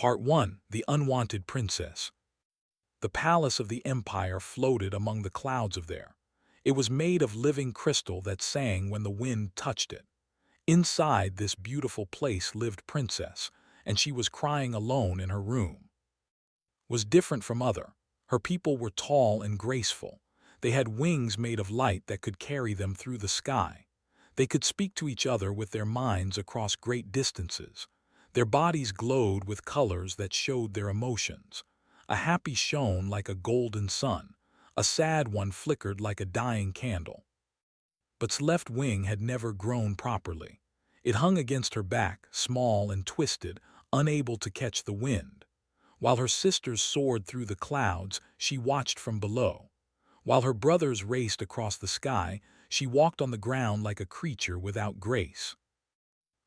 Part 1. The Unwanted Princess. The palace of the empire floated among the clouds of there. It was made of living crystal that sang when the wind touched it. Inside this beautiful place lived Princess, and she was crying alone in her room. Was different from other. Her people were tall and graceful. They had wings made of light that could carry them through the sky. They could speak to each other with their minds across great distances. Their bodies glowed with colors that showed their emotions. A happy shone like a golden sun. A sad one flickered like a dying candle. But's left wing had never grown properly. It hung against her back, small and twisted, unable to catch the wind. While her sisters soared through the clouds, she watched from below. While her brothers raced across the sky, she walked on the ground like a creature without grace.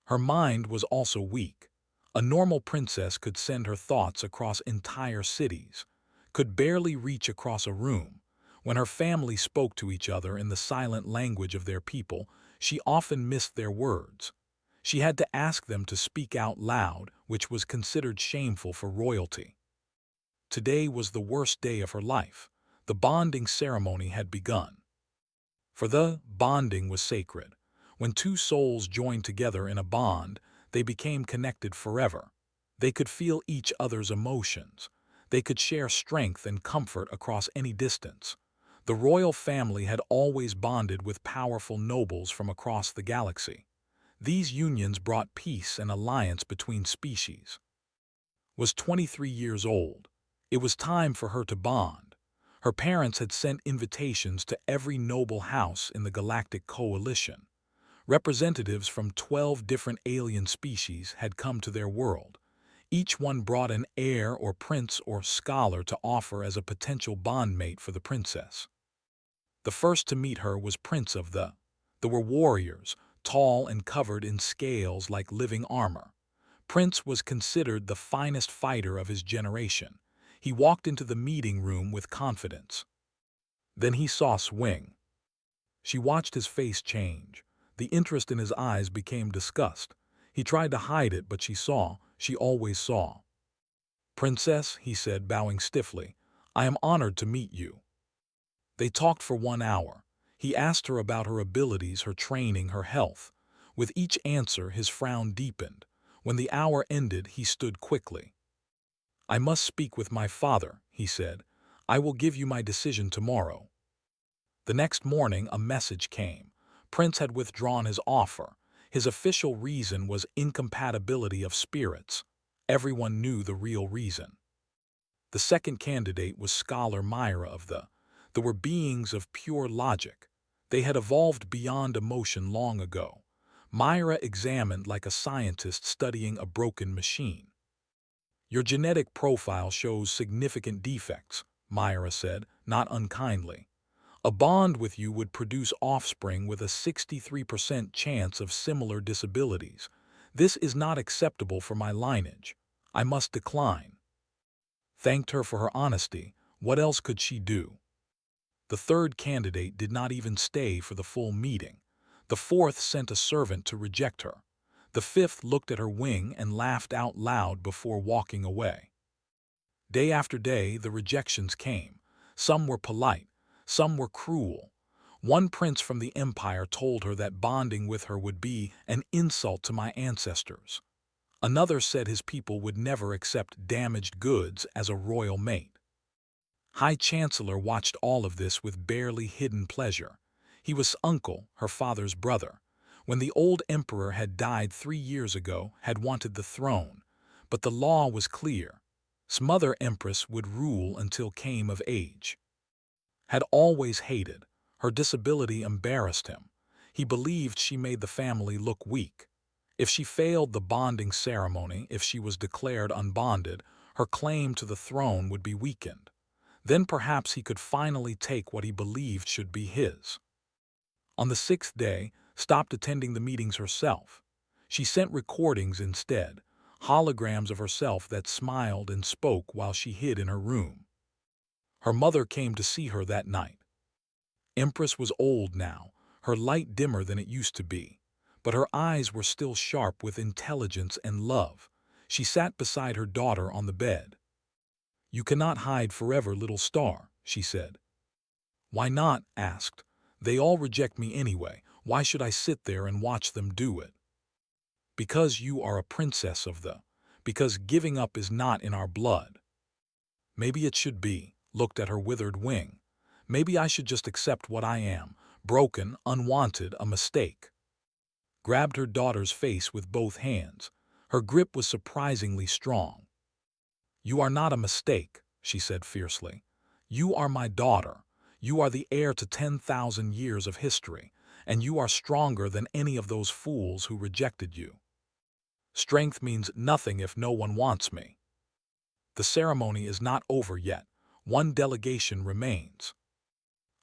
Her mind was also weak. A normal princess could send her thoughts across entire cities, could barely reach across a room. When her family spoke to each other in the silent language of their people, she often missed their words. She had to ask them to speak out loud, which was considered shameful for royalty. Today was the worst day of her life. The bonding ceremony had begun. For the bonding was sacred. When two souls joined together in a bond, they became connected forever. They could feel each other's emotions. They could share strength and comfort across any distance. The royal family had always bonded with powerful nobles from across the galaxy. These unions brought peace and alliance between species. Was 23 years old. It was time for her to bond. Her parents had sent invitations to every noble house in the Galactic Coalition. Representatives from 12 different alien species had come to their world. Each one brought an heir or prince or scholar to offer as a potential bondmate for the princess. The first to meet her was Prince of the. They were warriors, tall and covered in scales like living armor. Prince was considered the finest fighter of his generation. He walked into the meeting room with confidence. Then he saw Swing. She watched his face change. The interest in his eyes became disgust. He tried to hide it, but she always saw. "Princess," he said, bowing stiffly, "I am honored to meet you." They talked for 1 hour. He asked her about her abilities, her training, her health. With each answer, his frown deepened. When the hour ended, he stood quickly. "I must speak with my father," he said. "I will give you my decision tomorrow." The next morning, a message came. Prince had withdrawn his offer. His official reason was incompatibility of spirits. Everyone knew the real reason. The second candidate was Scholar Myra of the. They were beings of pure logic. They had evolved beyond emotion long ago. Myra examined like a scientist studying a broken machine. "Your genetic profile shows significant defects," Myra said, not unkindly. "A bond with you would produce offspring with a 63% chance of similar disabilities. This is not acceptable for my lineage. I must decline." Thanked her for her honesty. What else could she do? The third candidate did not even stay for the full meeting. The fourth sent a servant to reject her. The fifth looked at her wing and laughed out loud before walking away. Day after day, the rejections came. Some were polite. Some were cruel. One prince from the empire told her that bonding with her would be an insult to my ancestors. Another said his people would never accept damaged goods as a royal mate. High Chancellor watched all of this with barely hidden pleasure. He was uncle, her father's brother. When the old emperor had died 3 years ago, had wanted the throne. But the law was clear. His mother empress would rule until came of age. Had always hated. Her disability embarrassed him. He believed she made the family look weak. If she failed the bonding ceremony, if she was declared unbonded, her claim to the throne would be weakened. Then perhaps he could finally take what he believed should be his. On the 6th day, stopped attending the meetings herself. She sent recordings instead, holograms of herself that smiled and spoke while she hid in her room. Her mother came to see her that night. Empress was old now, her light dimmer than it used to be, but her eyes were still sharp with intelligence and love. She sat beside her daughter on the bed. "You cannot hide forever, little star," she said. "Why not?" asked. "They all reject me anyway. Why should I sit there and watch them do it?" "Because you are a princess of the... Because giving up is not in our blood." "Maybe it should be," looked at her withered wing. "Maybe I should just accept what I am, broken, unwanted, a mistake." Grabbed her daughter's face with both hands. Her grip was surprisingly strong. "You are not a mistake," she said fiercely. "You are my daughter. You are the heir to 10,000 years of history, and you are stronger than any of those fools who rejected you. Strength means nothing if no one wants me. The ceremony is not over yet. One delegation remains."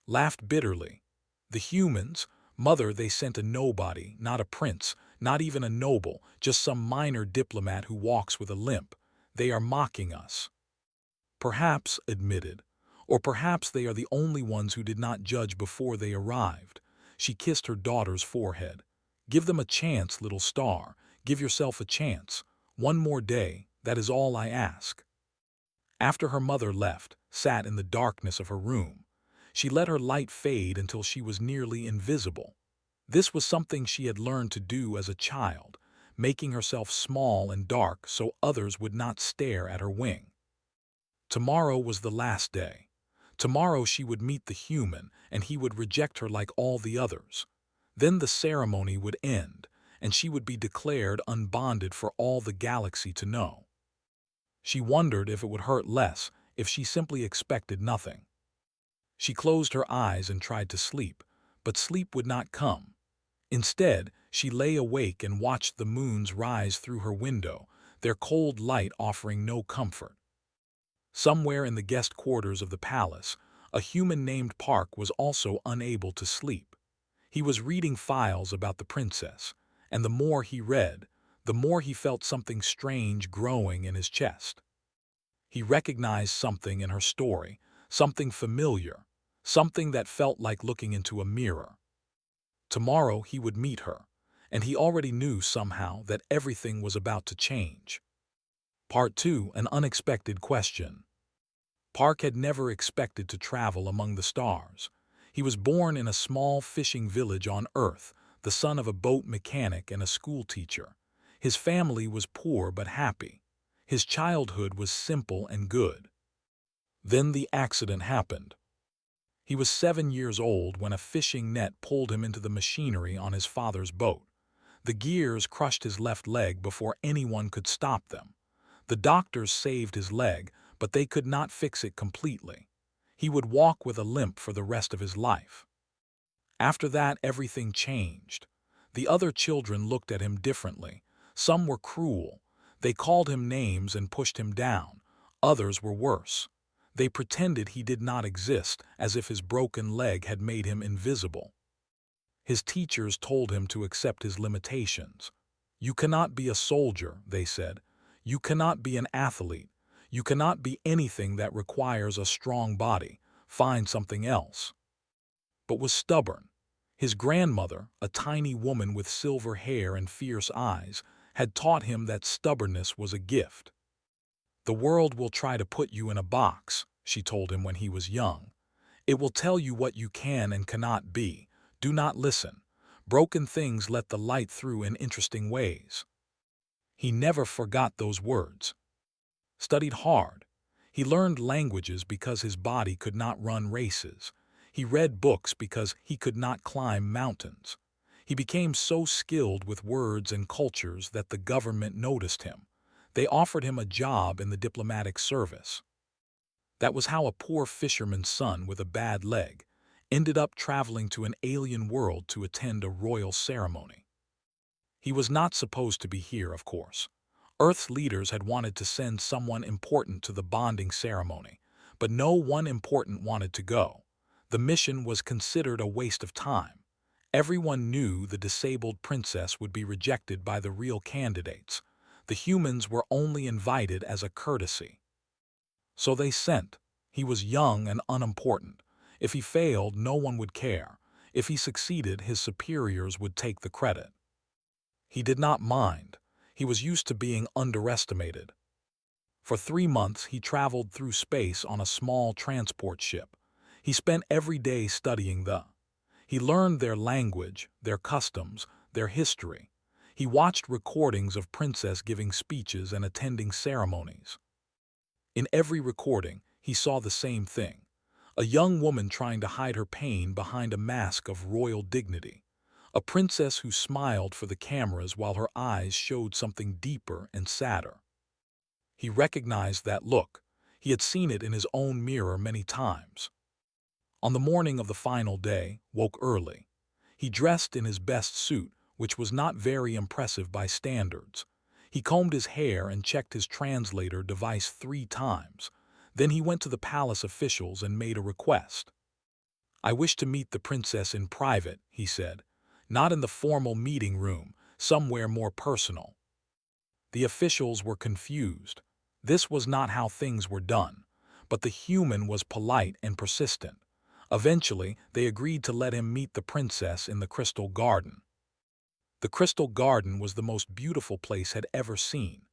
Laughed bitterly. "The humans, mother, they sent a nobody, not a prince, not even a noble, just some minor diplomat who walks with a limp. They are mocking us." "Perhaps," admitted, "or perhaps they are the only ones who did not judge before they arrived." She kissed her daughter's forehead. "Give them a chance, little star. Give yourself a chance. One more day, that is all I ask." After her mother left, sat in the darkness of her room. She let her light fade until she was nearly invisible. This was something she had learned to do as a child, making herself small and dark so others would not stare at her wing. Tomorrow was the last day. Tomorrow she would meet the human, and he would reject her like all the others. Then the ceremony would end, and she would be declared unbonded for all the galaxy to know. She wondered if it would hurt less if she simply expected nothing. She closed her eyes and tried to sleep, but sleep would not come. Instead, she lay awake and watched the moons rise through her window, their cold light offering no comfort. Somewhere in the guest quarters of the palace, a human named Park was also unable to sleep. He was reading files about the princess, and the more he read, the more he felt something strange growing in his chest. He recognized something in her story, something familiar, something that felt like looking into a mirror. Tomorrow he would meet her, and he already knew somehow that everything was about to change. Part 2, an unexpected question. Park had never expected to travel among the stars. He was born in a small fishing village on Earth, the son of a boat mechanic and a school teacher. His family was poor but happy. His childhood was simple and good. Then the accident happened. He was 7 years old when a fishing net pulled him into the machinery on his father's boat. The gears crushed his left leg before anyone could stop them. The doctors saved his leg, but they could not fix it completely. He would walk with a limp for the rest of his life. After that, everything changed. The other children looked at him differently. Some were cruel. They called him names and pushed him down. Others were worse. They pretended he did not exist, as if his broken leg had made him invisible. His teachers told him to accept his limitations. "You cannot be a soldier," they said. "You cannot be an athlete. You cannot be anything that requires a strong body. Find something else." But was stubborn. His grandmother, a tiny woman with silver hair and fierce eyes, had taught him that stubbornness was a gift. "The world will try to put you in a box," she told him when he was young. "It will tell you what you can and cannot be. Do not listen. Broken things let the light through in interesting ways." He never forgot those words. Studied hard. He learned languages because his body could not run races. He read books because he could not climb mountains. He became so skilled with words and cultures that the government noticed him. They offered him a job in the diplomatic service. That was how a poor fisherman's son with a bad leg ended up traveling to an alien world to attend a royal ceremony. He was not supposed to be here, of course. Earth's leaders had wanted to send someone important to the bonding ceremony, but no one important wanted to go. The mission was considered a waste of time. Everyone knew the disabled princess would be rejected by the real candidates. The humans were only invited as a courtesy. So they sent. He was young and unimportant. If he failed, no one would care. If he succeeded, his superiors would take the credit. He did not mind. He was used to being underestimated. For 3 months, he traveled through space on a small transport ship. He spent every day studying the. He learned their language, their customs, their history. He watched recordings of princess giving speeches and attending ceremonies. In every recording, he saw the same thing. A young woman trying to hide her pain behind a mask of royal dignity. A princess who smiled for the cameras while her eyes showed something deeper and sadder. He recognized that look. He had seen it in his own mirror many times. On the morning of the final day, woke early. He dressed in his best suit, which was not very impressive by standards. He combed his hair and checked his translator device 3 times. Then he went to the palace officials and made a request. "I wish to meet the princess in private," he said. "Not in the formal meeting room, somewhere more personal." The officials were confused. This was not how things were done. But the human was polite and persistent. Eventually, they agreed to let him meet the princess in the Crystal Garden. The Crystal Garden was the most beautiful place had ever seen.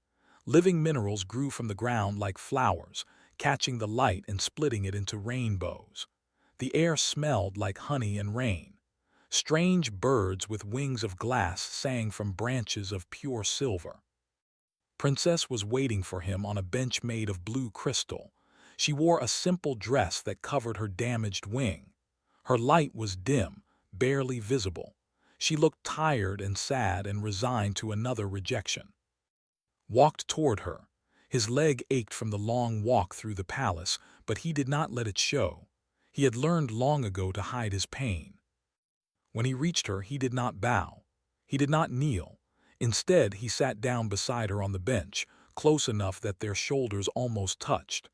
Living minerals grew from the ground like flowers, catching the light and splitting it into rainbows. The air smelled like honey and rain. Strange birds with wings of glass sang from branches of pure silver. Princess was waiting for him on a bench made of blue crystal. She wore a simple dress that covered her damaged wing. Her light was dim, barely visible. She looked tired and sad and resigned to another rejection. Walked toward her. His leg ached from the long walk through the palace, but he did not let it show. He had learned long ago to hide his pain. When he reached her, he did not bow. He did not kneel. Instead, he sat down beside her on the bench, close enough that their shoulders almost touched.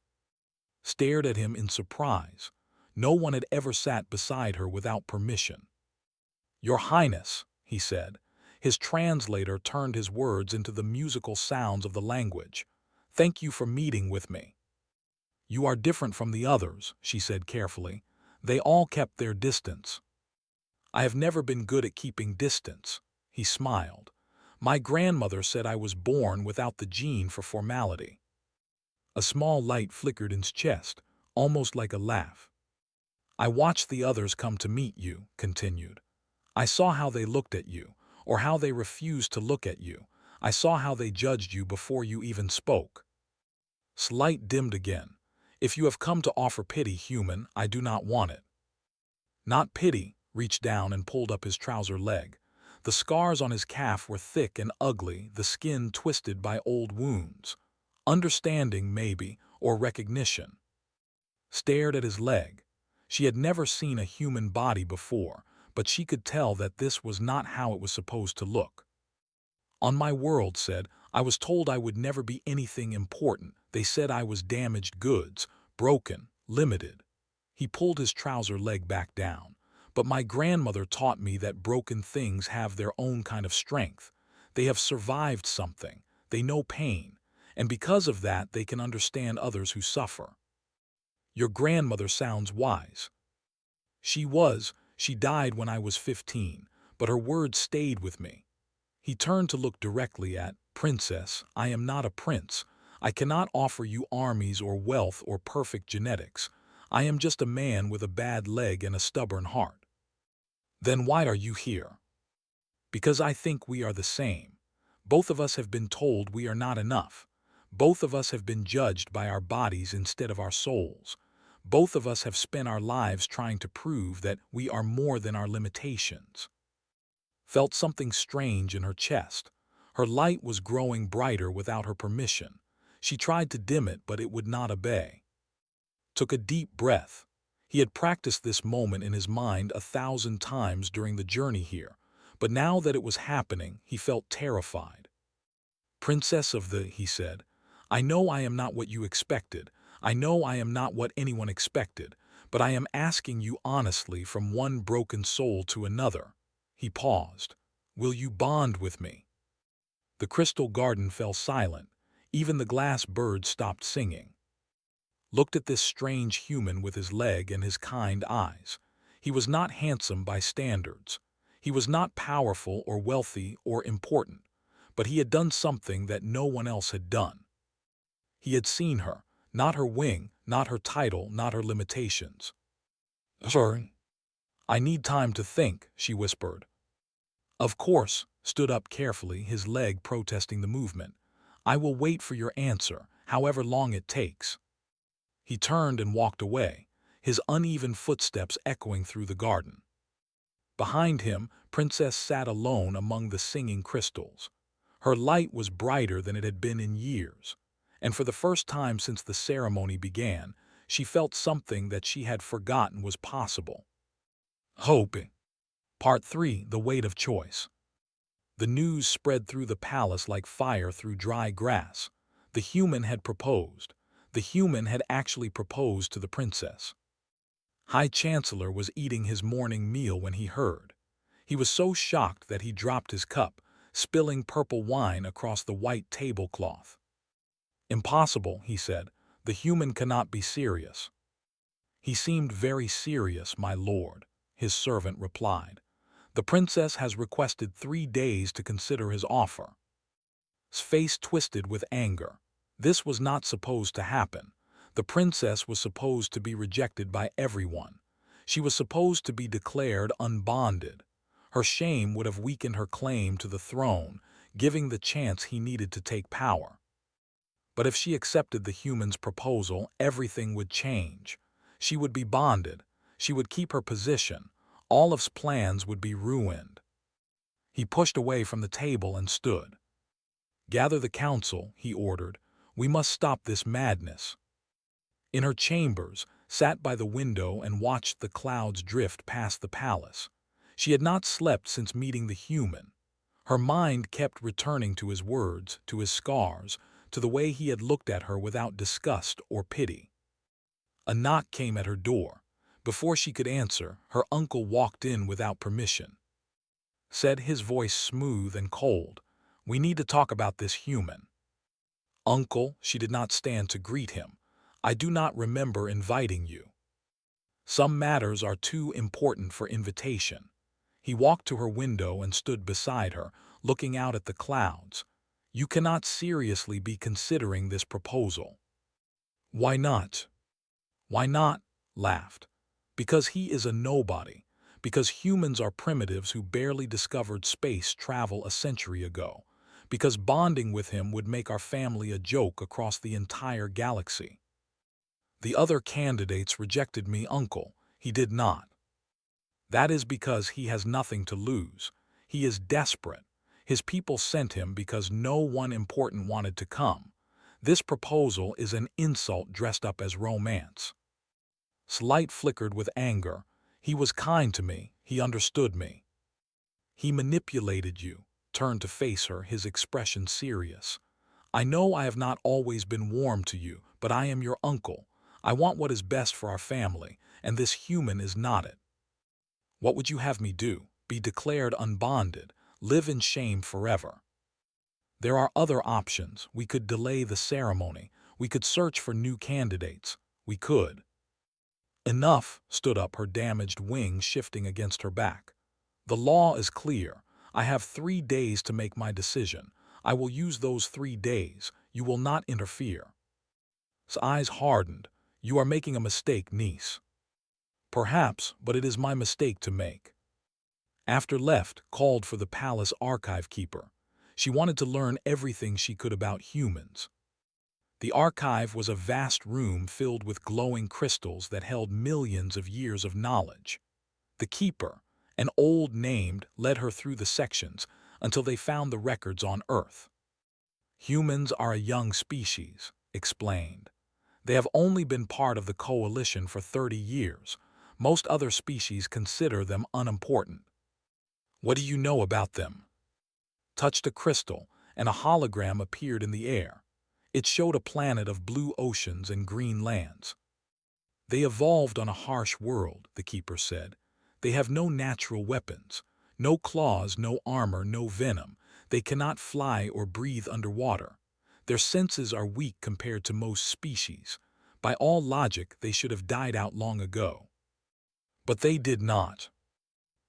Stared at him in surprise. No one had ever sat beside her without permission. "Your Highness," he said. His translator turned his words into the musical sounds of the language. "Thank you for meeting with me." "You are different from the others," she said carefully. "They all kept their distance." "I have never been good at keeping distance," he smiled. "My grandmother said I was born without the gene for formality." A small light flickered in his chest, almost like a laugh. "I watched the others come to meet you," continued. "I saw how they looked at you, or how they refused to look at you. I saw how they judged you before you even spoke." Light dimmed again. "If you have come to offer pity, human, I do not want it." "Not pity," reached down and pulled up his trouser leg. The scars on his calf were thick and ugly, the skin twisted by old wounds. Understanding, maybe, or recognition. Stared at his leg. She had never seen a human body before, but she could tell that this was not how it was supposed to look. "On my world," said, "I was told I would never be anything important. They said I was damaged goods, broken, limited." He pulled his trouser leg back down. "But my grandmother taught me that broken things have their own kind of strength. They have survived something. They know pain. And because of that, they can understand others who suffer." "Your grandmother sounds wise." She died when I was 15, but her words stayed with me." He turned to look directly at, "Princess, I am not a prince. I cannot offer you armies or wealth or perfect genetics. I am just a man with a bad leg and a stubborn heart." "Then why are you here?" "Because I think we are the same. Both of us have been told we are not enough. Both of us have been judged by our bodies instead of our souls. Both of us have spent our lives trying to prove that we are more than our limitations." Felt something strange in her chest. Her light was growing brighter without her permission. She tried to dim it, but it would not obey. Took a deep breath. He had practiced this moment in his mind 1,000 times during the journey here, but now that it was happening, he felt terrified. "Princess of the," he said, "I know I am not what you expected. I know I am not what anyone expected, but I am asking you honestly from one broken soul to another." He paused. "Will you bond with me?" The crystal garden fell silent. Even the glass birds stopped singing. Looked at this strange human with his leg and his kind eyes. He was not handsome by standards. He was not powerful or wealthy or important. but he had done something that no one else had done. He had seen her, not her wing, not her title, not her limitations. "Sorry. I need time to think," she whispered. Of course, stood up carefully, his leg protesting the movement. "I will wait for your answer, however long it takes." He turned and walked away, his uneven footsteps echoing through the garden. Behind him, Princess sat alone among the singing crystals. Her light was brighter than it had been in years, and for the first time since the ceremony began, she felt something that she had forgotten was possible. Hoping. Part 3: The Weight of Choice. The news spread through the palace like fire through dry grass. The human had proposed. The human had actually proposed to the princess. High Chancellor was eating his morning meal when he heard. He was so shocked that he dropped his cup, spilling purple wine across the white tablecloth. "Impossible," he said. "The human cannot be serious." "He seemed very serious, my lord," his servant replied. "The princess has requested 3 days to consider his offer." His face twisted with anger. This was not supposed to happen. The princess was supposed to be rejected by everyone. She was supposed to be declared unbonded. Her shame would have weakened her claim to the throne, giving the chance he needed to take power. But if she accepted the human's proposal, everything would change. She would be bonded. She would keep her position. All of his plans would be ruined. He pushed away from the table and stood. "Gather the council," he ordered. "We must stop this madness." In her chambers, sat by the window and watched the clouds drift past the palace. She had not slept since meeting the human. Her mind kept returning to his words, to his scars, to the way he had looked at her without disgust or pity. A knock came at her door. Before she could answer, her uncle walked in without permission. Said, his voice smooth and cold, "We need to talk about this human." "Uncle," she did not stand to greet him. "I do not remember inviting you." "Some matters are too important for invitation." He walked to her window and stood beside her, looking out at the clouds. "You cannot seriously be considering this proposal." "Why not?" "Why not?" laughed. "Because he is a nobody. Because humans are primitives who barely discovered space travel a century ago. Because bonding with him would make our family a joke across the entire galaxy." "The other candidates rejected me, uncle." "He did not." "That is because he has nothing to lose. He is desperate. His people sent him because no one important wanted to come. This proposal is an insult dressed up as romance." His light flickered with anger. "He was kind to me. He understood me." "He manipulated you," turned to face her, his expression serious. "I know I have not always been warm to you, but I am your uncle. I want what is best for our family, and this human is not it." "What would you have me do? Be declared unbonded? Live in shame forever?" "There are other options. We could delay the ceremony. We could search for new candidates. We could." "Enough," stood up, her damaged wing shifting against her back. "The law is clear. I have 3 days to make my decision. I will use those 3 days. You will not interfere." His eyes hardened. "You are making a mistake, niece." "Perhaps, but it is my mistake to make." After left, called for the palace archive keeper. She wanted to learn everything she could about humans. The archive was a vast room filled with glowing crystals that held millions of years of knowledge. The keeper, an old named, led her through the sections until they found the records on Earth. "Humans are a young species," explained. "They have only been part of the coalition for 30 years. Most other species consider them unimportant." "What do you know about them?" Touched a crystal, and a hologram appeared in the air. It showed a planet of blue oceans and green lands. "They evolved on a harsh world," the keeper said. "They have no natural weapons, no claws, no armor, no venom. They cannot fly or breathe underwater. Their senses are weak compared to most species. By all logic, they should have died out long ago. But they did not.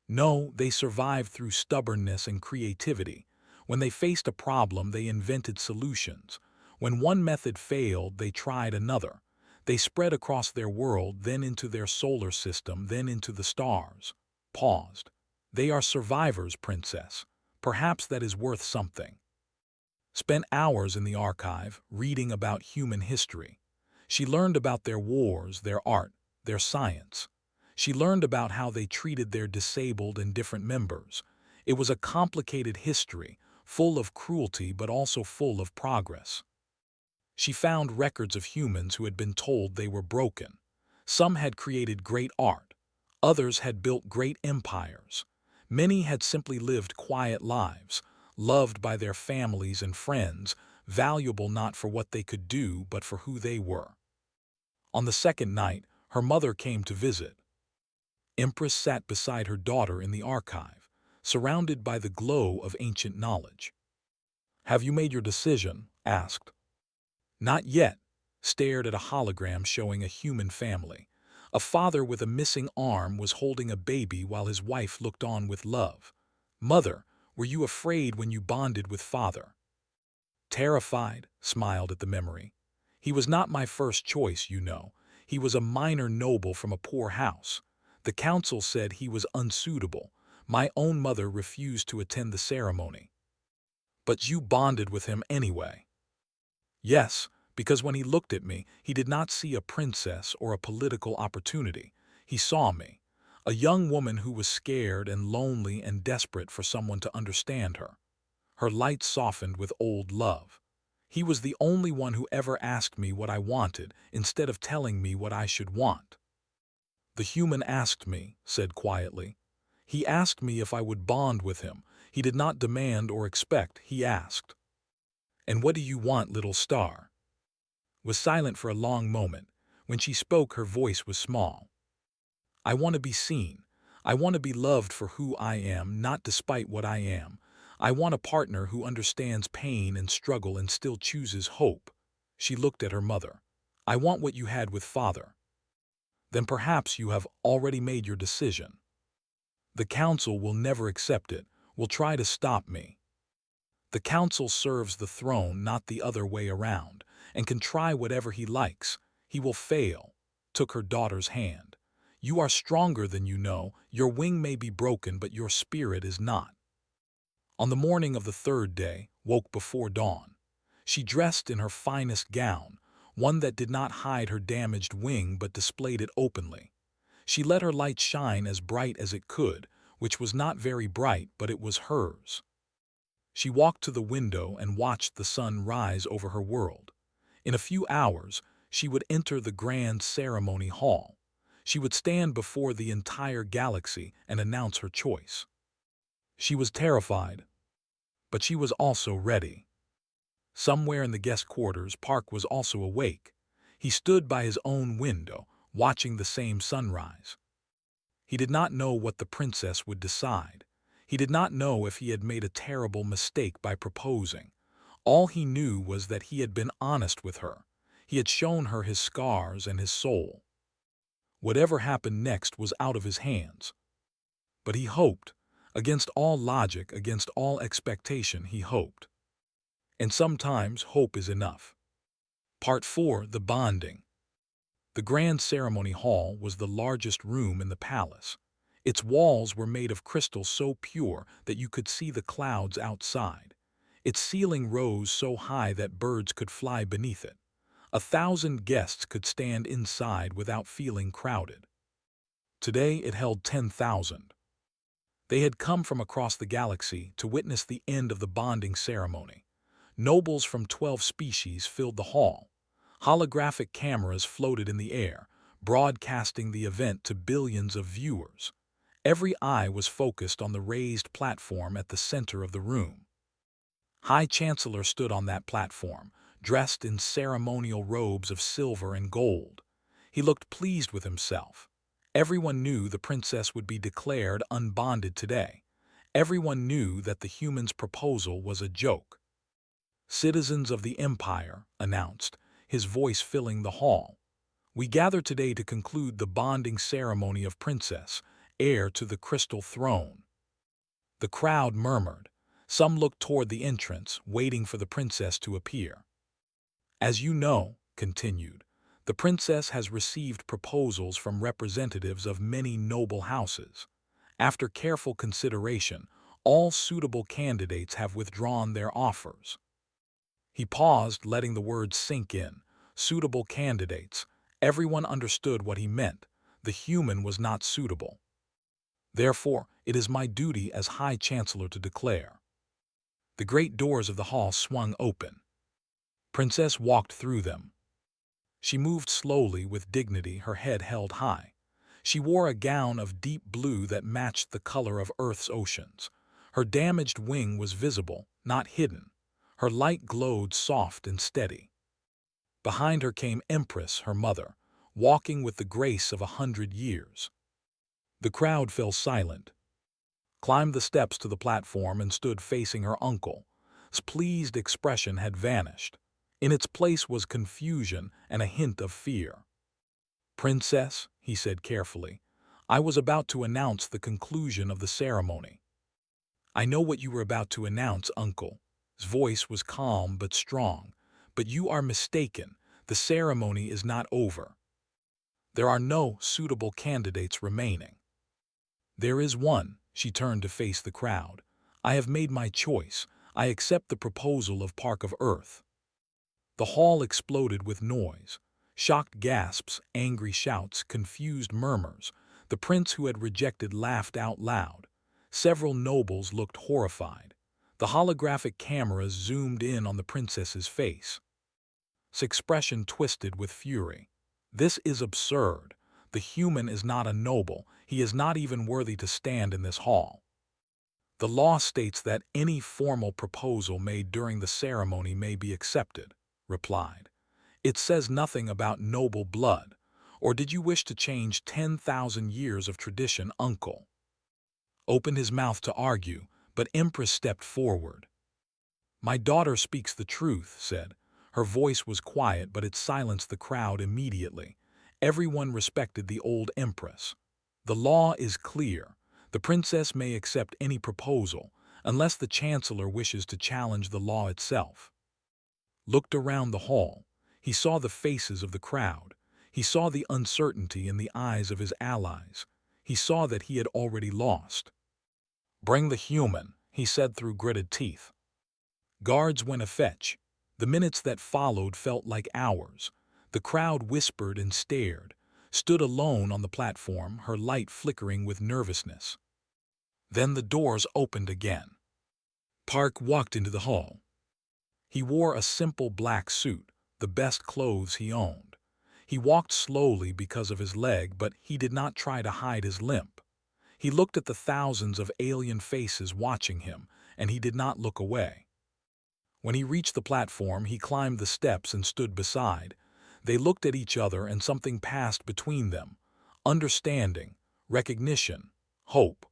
No, they survived through stubbornness and creativity. When they faced a problem, they invented solutions. When one method failed, they tried another. They spread across their world, then into their solar system, then into the stars. Paused. They are survivors, Princess. Perhaps that is worth something. Spent hours in the archive, reading about human history. She learned about their wars, their art, their science. She learned about how they treated their disabled and different members. It was a complicated history, full of cruelty but also full of progress. She found records of humans who had been told they were broken. Some had created great art. Others had built great empires. Many had simply lived quiet lives, loved by their families and friends, valuable not for what they could do but for who they were. On the second night, her mother came to visit. Empress sat beside her daughter in the archive, surrounded by the glow of ancient knowledge. "Have you made your decision?" asked. "Not yet," stared at a hologram showing a human family. A father with a missing arm was holding a baby while his wife looked on with love. "Mother, were you afraid when you bonded with father?" "Terrified," smiled at the memory. "He was not my first choice, you know. He was a minor noble from a poor house. The council said he was unsuitable. My own mother refused to attend the ceremony." "But you bonded with him anyway." "Yes, because when he looked at me, he did not see a princess or a political opportunity. He saw me, a young woman who was scared and lonely and desperate for someone to understand her." Her light softened with old love. "He was the only one who ever asked me what I wanted instead of telling me what I should want." "The human asked me," said quietly. "He asked me if I would bond with him. He did not demand or expect, he asked." "And what do you want, little star?" Was silent for a long moment. When she spoke, her voice was small. "I want to be seen. I want to be loved for who I am, not despite what I am. I want a partner who understands pain and struggle and still chooses hope." She looked at her mother. "I want what you had with father." "Then perhaps you have already made your decision." "The council will never accept it, will try to stop me." "The council serves the throne, not the other way around, and can try whatever he likes. He will fail." Took her daughter's hand. "You are stronger than you know. Your wing may be broken, but your spirit is not." On the morning of the third day, woke before dawn. She dressed in her finest gown, one that did not hide her damaged wing but displayed it openly. She let her light shine as bright as it could, which was not very bright, but it was hers. She walked to the window and watched the sun rise over her world. In a few hours, she would enter the grand ceremony hall. She would stand before the entire galaxy and announce her choice. She was terrified, but she was also ready. Somewhere in the guest quarters, Park was also awake. He stood by his own window, watching the same sunrise. He did not know what the princess would decide. He did not know if he had made a terrible mistake by proposing. All he knew was that he had been honest with her. He had shown her his scars and his soul. Whatever happened next was out of his hands. But he hoped. Against all logic, against all expectation, he hoped. And sometimes hope is enough. Part 4. The Bonding. The Grand Ceremony Hall was the largest room in the palace. Its walls were made of crystal so pure that you could see the clouds outside. Its ceiling rose so high that birds could fly beneath it. 1,000 guests could stand inside without feeling crowded. Today it held 10,000. They had come from across the galaxy to witness the end of the bonding ceremony. Nobles from 12 species filled the hall. Holographic cameras floated in the air, broadcasting the event to billions of viewers. Every eye was focused on the raised platform at the center of the room. High Chancellor stood on that platform, dressed in ceremonial robes of silver and gold. He looked pleased with himself. Everyone knew the princess would be declared unbonded today. Everyone knew that the human's proposal was a joke. "Citizens of the Empire," announced, his voice filling the hall, "we gather today to conclude the bonding ceremony of Princess, heir to the Crystal Throne." The crowd murmured. Some looked toward the entrance, waiting for the princess to appear. As you know, continued, the princess has received proposals from representatives of many noble houses. After careful consideration, all suitable candidates have withdrawn their offers. He paused, letting the words sink in. Suitable candidates. Everyone understood what he meant. The human was not suitable. Therefore, it is my duty as High Chancellor to declare. The great doors of the hall swung open. Princess walked through them. She moved slowly with dignity, her head held high. She wore a gown of deep blue that matched the color of Earth's oceans. Her damaged wing was visible, not hidden. Her light glowed soft and steady. Behind her came Empress, her mother, walking with the grace of 100 years. The crowd fell silent, climbed the steps to the platform and stood facing her uncle. His pleased expression had vanished. In its place was confusion and a hint of fear. "Princess," he said carefully, "I was about to announce the conclusion of the ceremony." "I know what you were about to announce, uncle." His voice was calm but strong. "But you are mistaken. The ceremony is not over. There are no suitable candidates remaining." "There is one." She turned to face the crowd. "I have made my choice. I accept the proposal of Park of Earth." The hall exploded with noise. Shocked gasps, angry shouts, confused murmurs. The prince who had rejected laughed out loud. Several nobles looked horrified. The holographic cameras zoomed in on the princess's face. His expression twisted with fury. "This is absurd. The human is not a noble. He is not even worthy to stand in this hall. The law states that any formal proposal made during the ceremony may be accepted," replied. "It says nothing about noble blood. Or did you wish to change 10,000 years of tradition, uncle?" Opened his mouth to argue, but Empress stepped forward. "My daughter speaks the truth," said. Her voice was quiet, but it silenced the crowd immediately. Everyone respected the old Empress. "The law is clear. The princess may accept any proposal, unless the Chancellor wishes to challenge the law itself." Looked around the hall. He saw the faces of the crowd. He saw the uncertainty in the eyes of his allies. He saw that he had already lost. "Bring the human," he said through gritted teeth. Guards went a-fetch. The minutes that followed felt like hours. The crowd whispered and stared, stood alone on the platform, her light flickering with nervousness. Then the doors opened again. Park walked into the hall. He wore a simple black suit, the best clothes he owned. He walked slowly because of his leg, but he did not try to hide his limp. He looked at the thousands of alien faces watching him, and he did not look away. When he reached the platform, he climbed the steps and stood beside. They looked at each other, and something passed between them. Understanding, recognition, hope.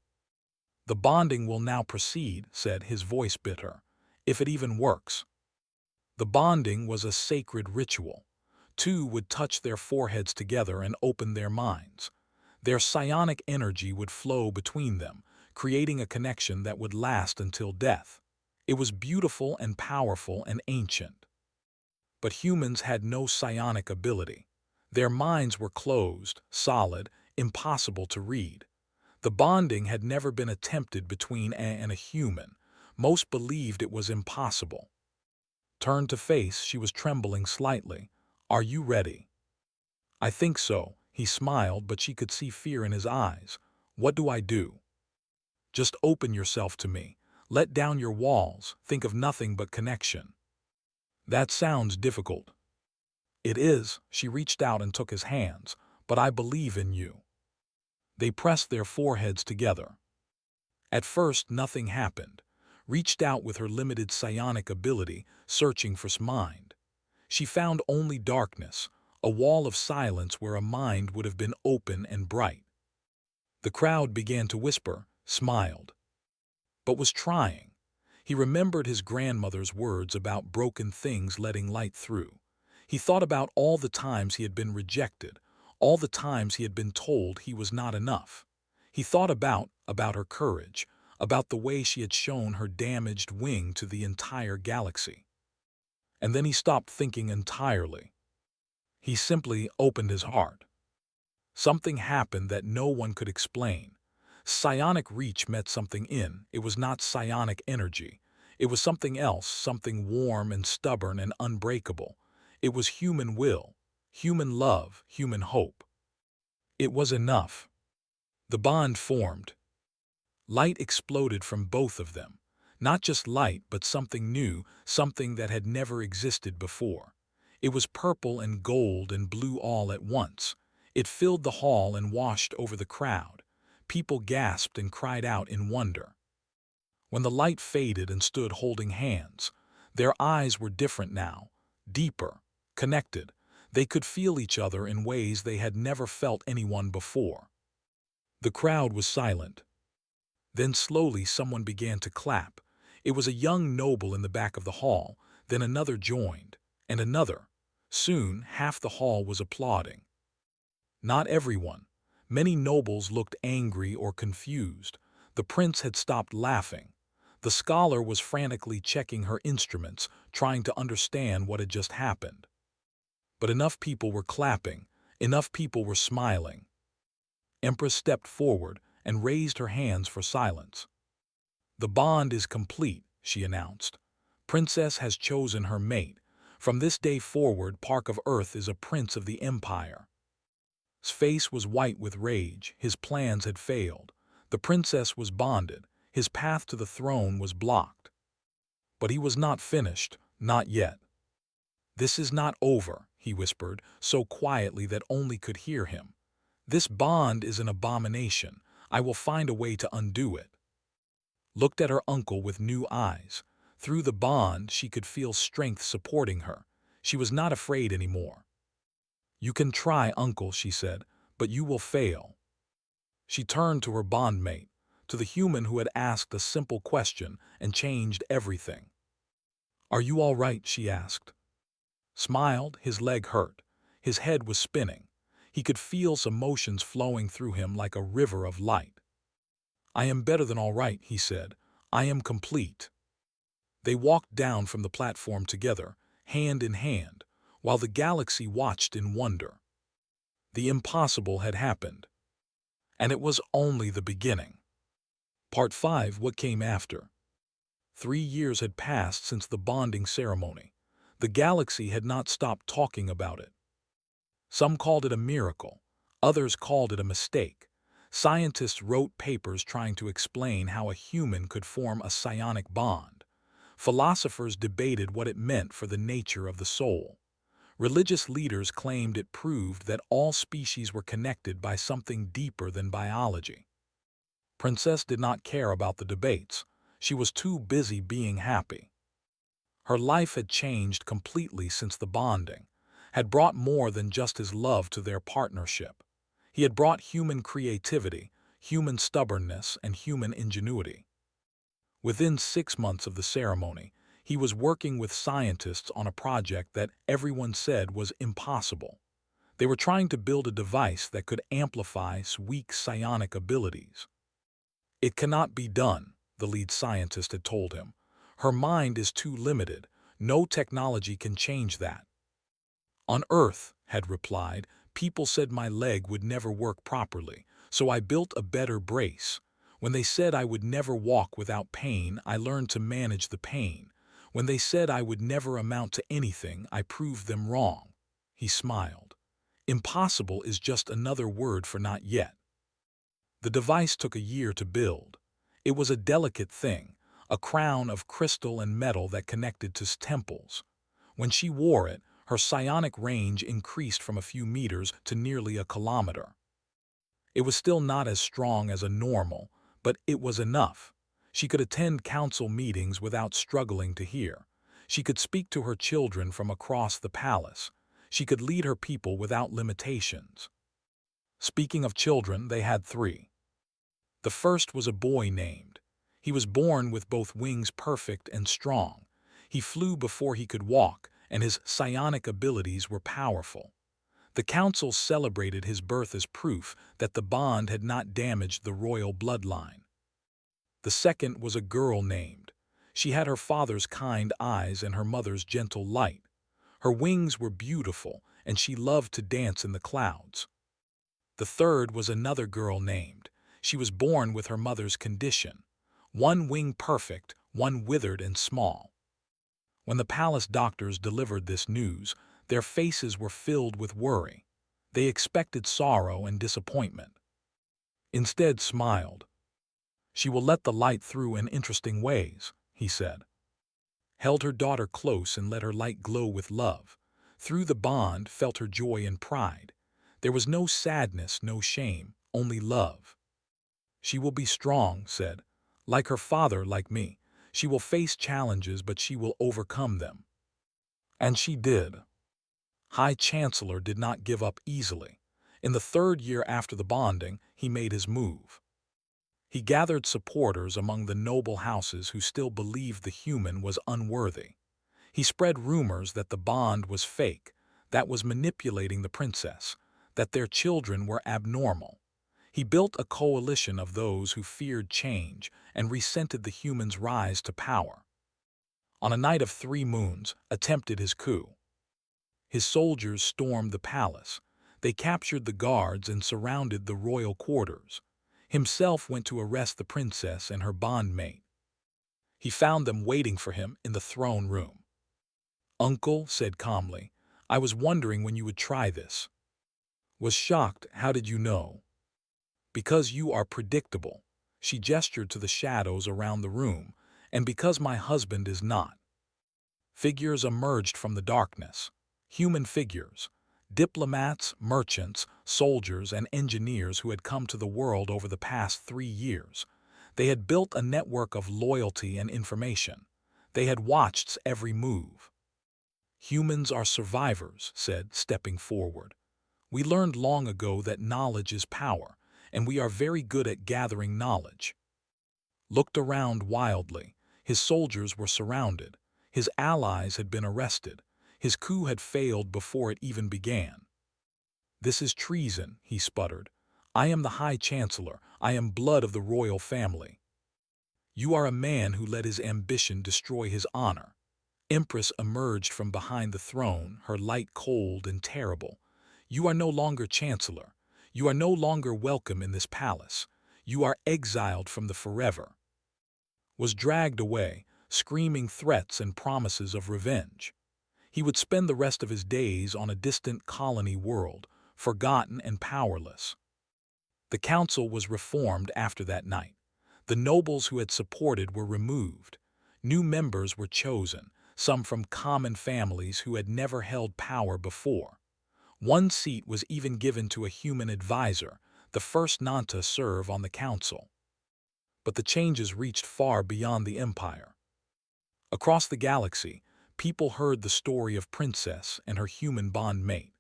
"The bonding will now proceed," said, his voice bitter, "if it even works." The bonding was a sacred ritual. Two would touch their foreheads together and open their minds. Their psionic energy would flow between them, creating a connection that would last until death. It was beautiful and powerful and ancient. But humans had no psionic ability. Their minds were closed, solid, impossible to read. The bonding had never been attempted between and a human. Most believed it was impossible. Turned to face, she was trembling slightly. "Are you ready?" "I think so." He smiled, but she could see fear in his eyes. "What do I do?" "Just open yourself to me. Let down your walls. Think of nothing but connection." "That sounds difficult." "It is." She reached out and took his hands. "But I believe in you." They pressed their foreheads together. At first, nothing happened. Reached out with her limited psionic ability, searching for mind. She found only darkness, a wall of silence where a mind would have been open and bright. The crowd began to whisper, smiled, but was trying. He remembered his grandmother's words about broken things letting light through. He thought about all the times he had been rejected, all the times he had been told he was not enough. He thought about her courage, about the way she had shown her damaged wing to the entire galaxy. And then he stopped thinking entirely. He simply opened his heart. Something happened that no one could explain. Psionic reach met something in. It was not psionic energy. It was something else, something warm and stubborn and unbreakable. It was human will, human love, human hope. It was enough. The bond formed. Light exploded from both of them. Not just light, but something new, something that had never existed before. It was purple and gold and blue all at once. It filled the hall and washed over the crowd. People gasped and cried out in wonder. When the light faded and stood holding hands, their eyes were different now, deeper, connected. They could feel each other in ways they had never felt anyone before. The crowd was silent. Then slowly someone began to clap. It was a young noble in the back of the hall. Then another joined, and another. Soon half the hall was applauding. Not everyone. Many nobles looked angry or confused. The prince had stopped laughing. The scholar was frantically checking her instruments, trying to understand what had just happened. But enough people were clapping, enough people were smiling. Empress stepped forward and raised her hands for silence. "The bond is complete," she announced. "Princess has chosen her mate. From this day forward, Park of Earth is a prince of the Empire." His face was white with rage. His plans had failed. The princess was bonded. His path to the throne was blocked. But he was not finished, not yet. "This is not over," he whispered, so quietly that only could hear him. "This bond is an abomination. I will find a way to undo it." Looked at her uncle with new eyes. Through the bond, she could feel strength supporting her. She was not afraid anymore. "You can try, uncle," she said, "but you will fail." She turned to her bondmate, to the human who had asked a simple question and changed everything. "Are you all right?" she asked. Smiled, his leg hurt. His head was spinning. He could feel some emotions flowing through him like a river of light. "I am better than all right," he said. "I am complete." They walked down from the platform together, hand in hand, while the galaxy watched in wonder. The impossible had happened. And it was only the beginning. Part 5. What came after? 3 years had passed since the bonding ceremony. The galaxy had not stopped talking about it. Some called it a miracle. Others called it a mistake. Scientists wrote papers trying to explain how a human could form a psionic bond. Philosophers debated what it meant for the nature of the soul. Religious leaders claimed it proved that all species were connected by something deeper than biology. Princess did not care about the debates. She was too busy being happy. Her life had changed completely since the bonding, had brought more than just his love to their partnership. He had brought human creativity, human stubbornness, and human ingenuity. Within 6 months of the ceremony, he was working with scientists on a project that everyone said was impossible. They were trying to build a device that could amplify weak psionic abilities. "It cannot be done," the lead scientist had told him. "Her mind is too limited. No technology can change that." "On Earth," had replied, "people said my leg would never work properly, so I built a better brace. When they said I would never walk without pain, I learned to manage the pain. When they said I would never amount to anything, I proved them wrong." He smiled. "Impossible is just another word for not yet." The device took a year to build. It was a delicate thing, a crown of crystal and metal that connected to temples. When she wore it, her psionic range increased from a few meters to nearly a kilometer. It was still not as strong as a normal, but it was enough. She could attend council meetings without struggling to hear. She could speak to her children from across the palace. She could lead her people without limitations. Speaking of children, they had 3. The first was a boy named. He was born with both wings perfect and strong. He flew before he could walk, and his psionic abilities were powerful. The council celebrated his birth as proof that the bond had not damaged the royal bloodline. The second was a girl named. She had her father's kind eyes and her mother's gentle light. Her wings were beautiful, and she loved to dance in the clouds. The third was another girl named. She was born with her mother's condition. One wing perfect, one withered and small. When the palace doctors delivered this news, their faces were filled with worry. They expected sorrow and disappointment. Instead smiled. "She will let the light through in interesting ways," he said. Held her daughter close and let her light glow with love. Through the bond felt her joy and pride. There was no sadness, no shame, only love. "She will be strong," said. "Like her father, like me. She will face challenges, but she will overcome them." And she did. High Chancellor did not give up easily. In the third year after the bonding, he made his move. He gathered supporters among the noble houses who still believed the human was unworthy. He spread rumors that the bond was fake, that was manipulating the princess, that their children were abnormal. He built a coalition of those who feared change and resented the human's rise to power. On a night of 3 moons, attempted his coup. His soldiers stormed the palace. They captured the guards and surrounded the royal quarters. Himself went to arrest the princess and her bondmate. He found them waiting for him in the throne room. "Uncle," said calmly, "I was wondering when you would try this." Was shocked. "How did you know?" "Because you are predictable." She gestured to the shadows around the room. "And because my husband is not." Figures emerged from the darkness. Human figures. Diplomats, merchants, soldiers, and engineers who had come to the world over the past 3 years. They had built a network of loyalty and information. They had watched every move. "Humans are survivors," said, stepping forward. "We learned long ago that knowledge is power, and we are very good at gathering knowledge." Looked around wildly. His soldiers were surrounded. His allies had been arrested. His coup had failed before it even began. "This is treason," he sputtered. "I am the High Chancellor. I am blood of the royal family." "You are a man who let his ambition destroy his honor." Empress emerged from behind the throne, her light cold and terrible. "You are no longer Chancellor. You are no longer welcome in this palace. You are exiled from the forever." Was dragged away, screaming threats and promises of revenge. He would spend the rest of his days on a distant colony world, forgotten and powerless. The council was reformed after that night. The nobles who had supported were removed. New members were chosen, some from common families who had never held power before. One seat was even given to a human advisor, the first non to serve on the council. But the changes reached far beyond the empire. Across the galaxy, people heard the story of Princess and her human bondmate.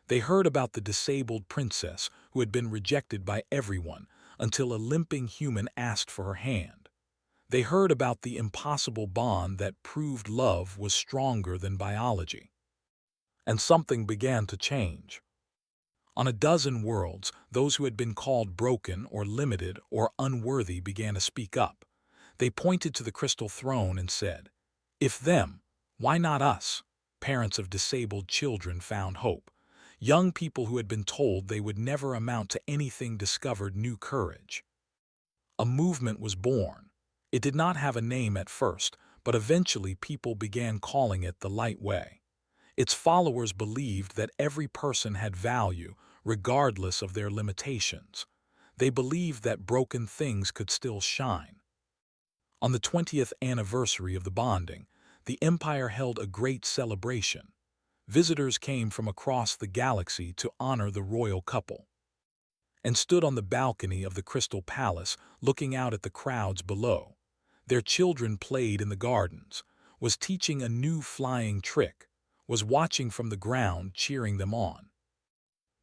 They heard about the disabled princess who had been rejected by everyone until a limping human asked for her hand. They heard about the impossible bond that proved love was stronger than biology. And something began to change. On a dozen worlds, those who had been called broken or limited or unworthy began to speak up. They pointed to the crystal throne and said, "If them, why not us?" Parents of disabled children found hope. Young people who had been told they would never amount to anything discovered new courage. A movement was born. It did not have a name at first, but eventually people began calling it the Light Way. Its followers believed that every person had value, regardless of their limitations. They believed that broken things could still shine. On the 20th anniversary of the bonding, the Empire held a great celebration. Visitors came from across the galaxy to honor the royal couple, and stood on the balcony of the Crystal Palace looking out at the crowds below. Their children played in the gardens, was teaching a new flying trick, was watching from the ground cheering them on.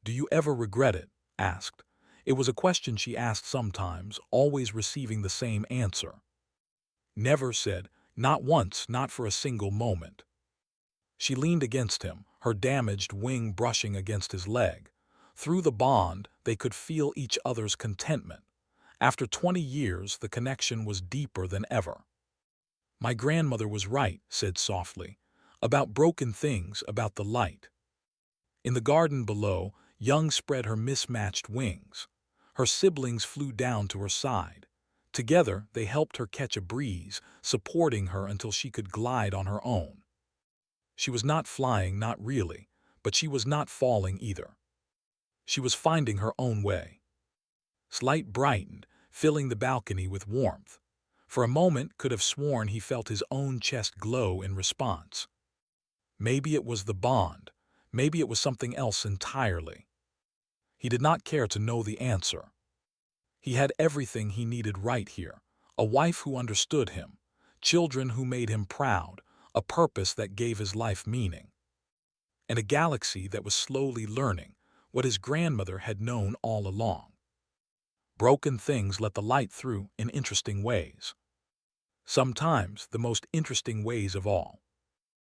"Do you ever regret it?" asked. It was a question she asked sometimes, always receiving the same answer. "Never," said, "not once, not for a single moment." She leaned against him, her damaged wing brushing against his leg. Through the bond, they could feel each other's contentment. After 20 years, the connection was deeper than ever. "My grandmother was right," said softly, "about broken things, about the light." In the garden below, Young spread her mismatched wings. Her siblings flew down to her side. Together, they helped her catch a breeze, supporting her until she could glide on her own. She was not flying, not really, but she was not falling either. She was finding her own way. Light brightened, filling the balcony with warmth. For a moment, could have sworn he felt his own chest glow in response. Maybe it was the bond. Maybe it was something else entirely. He did not care to know the answer. He had everything he needed right here: a wife who understood him, children who made him proud, a purpose that gave his life meaning, and a galaxy that was slowly learning what his grandmother had known all along. Broken things let the light through in interesting ways. Sometimes the most interesting ways of all.